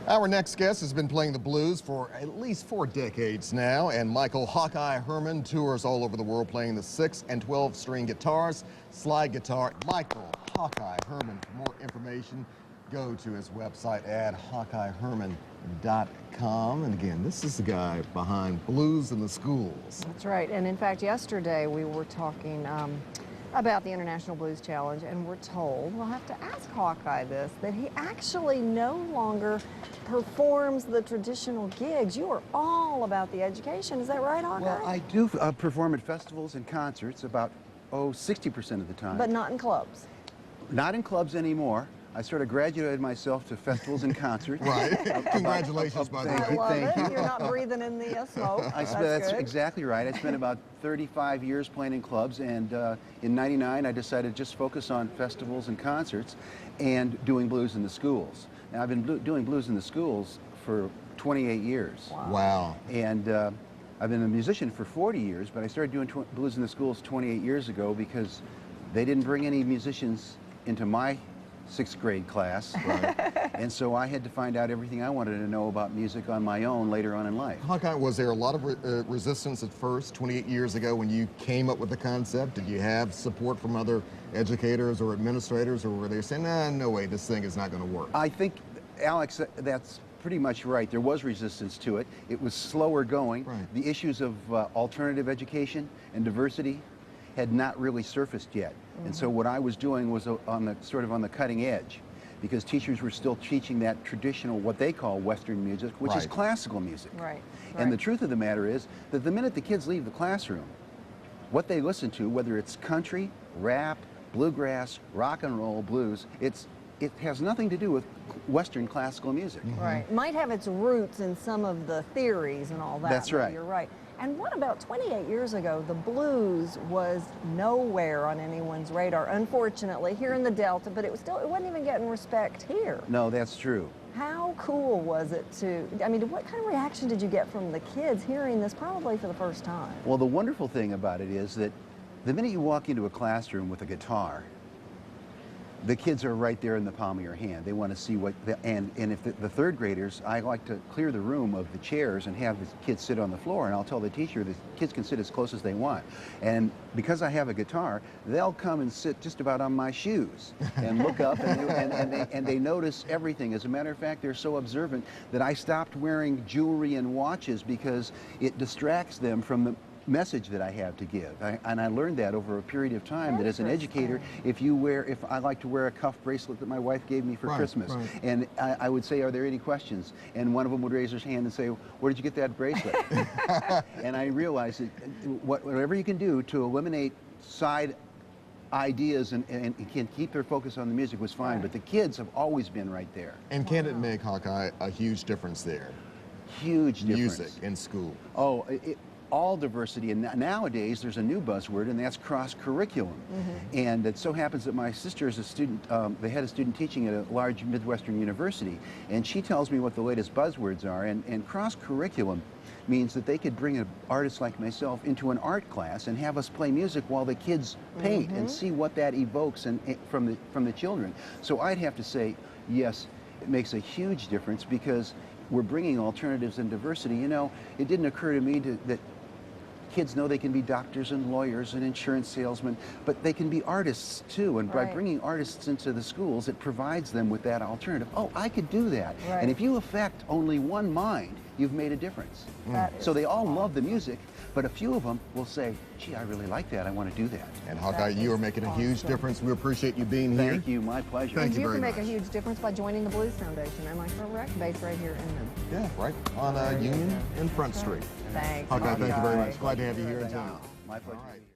Our next guest has been playing the blues for at least 4 decades now, and Michael Hawkeye Herman tours all over the world playing the 6 and 12 string guitars, slide guitar. Michael Hawkeye Herman. For more information, go to his website at hawkeyeherman.com. And again, this is the guy behind Blues in the Schools. That's right. And in fact, yesterday we were talking about the International Blues Challenge, and we're told, we'll have to ask Hawkeye this, that he actually no longer performs the traditional gigs. You are all about the education. Is that right, Hawkeye? Well, I do perform at festivals and concerts about, 60% of the time. But not in clubs. Not in clubs anymore. I sort of graduated myself to festivals and concerts. Right. Congratulations, by the way. I love Thank it. you. You're not breathing in the smoke. That's good. exactly right. I spent about 35 years playing in clubs, and in '99 I decided to just focus on festivals and concerts and doing blues in the schools. Now, I've been doing blues in the schools for 28 years. Wow. And I've been a musician for 40 years, but I started doing blues in the schools 28 years ago because they didn't bring any musicians into my 6th grade class. Right. And so I had to find out everything I wanted to know about music on my own later on in life. Hawkeye, was there a lot of resistance at first, 28 years ago, when you came up with the concept? Did you have support from other educators or administrators, or were they saying, nah, no way, this thing is not going to work? I think, Alex, that's pretty much right. There was resistance to it. It was slower going. Right. The issues of alternative education and diversity had not really surfaced yet. And so what I was doing was on the cutting edge, because teachers were still teaching that traditional, what they call Western music, which is classical music. Right. And the truth of the matter is that the minute the kids leave the classroom, what they listen to, whether it's country, rap, bluegrass, rock and roll, blues, it has nothing to do with Western classical music. Right. Might have its roots in some of the theories and all that. That's right. You're right. And what about 28 years ago, the blues was nowhere on anyone's radar, unfortunately, here in the Delta, but it wasn't even getting respect here. No, that's true. How cool was it what kind of reaction did you get from the kids hearing this probably for the first time? Well, the wonderful thing about it is that the minute you walk into a classroom with a guitar, the kids are right there in the palm of your hand. They want to see and if the 3rd graders, I like to clear the room of the chairs and have the kids sit on the floor, and I'll tell the teacher the kids can sit as close as they want. And because I have a guitar, they'll come and sit just about on my shoes and look up, and they notice everything. As a matter of fact, they're so observant that I stopped wearing jewelry and watches because it distracts them from the message that I have to give. And I learned that over a period of time, that as an educator, if I like to wear a cuff bracelet that my wife gave me for Christmas, and I would say, are there any questions? And one of them would raise his hand and say, where did you get that bracelet? And I realized that whatever you can do to eliminate side ideas and can keep their focus on the music was fine, but the kids have always been right there. And can it make, Hawkeye, a huge difference there? Huge difference. Music in school. Oh, all diversity, and nowadays there's a new buzzword, and that's cross-curriculum. And it so happens that my sister is a student, the head of student teaching at a large Midwestern university, and she tells me what the latest buzzwords are, and cross-curriculum means that they could bring an artist like myself into an art class and have us play music while the kids paint and see what that evokes from the children. So I'd have to say, yes, it makes a huge difference, because we're bringing alternatives and diversity. You know, it didn't occur to me that kids know they can be doctors and lawyers and insurance salesmen, but they can be artists too. And by bringing artists into the schools, it provides them with that alternative. Oh, I could do that. And if you affect only one mind, you've made a difference. So they all love the music, but a few of them will say, gee, I really like that. I want to do that. And Hawkeye, you are making a huge difference. We appreciate you being here. Thank you. My pleasure. Thank you very much. You can make a huge difference by joining the Blues Foundation. Am I correct? Based right here in Memphis. Yeah, right on Union and Front Street. Thanks. Hawkeye, thank you very much. Glad to have you here in town. My pleasure.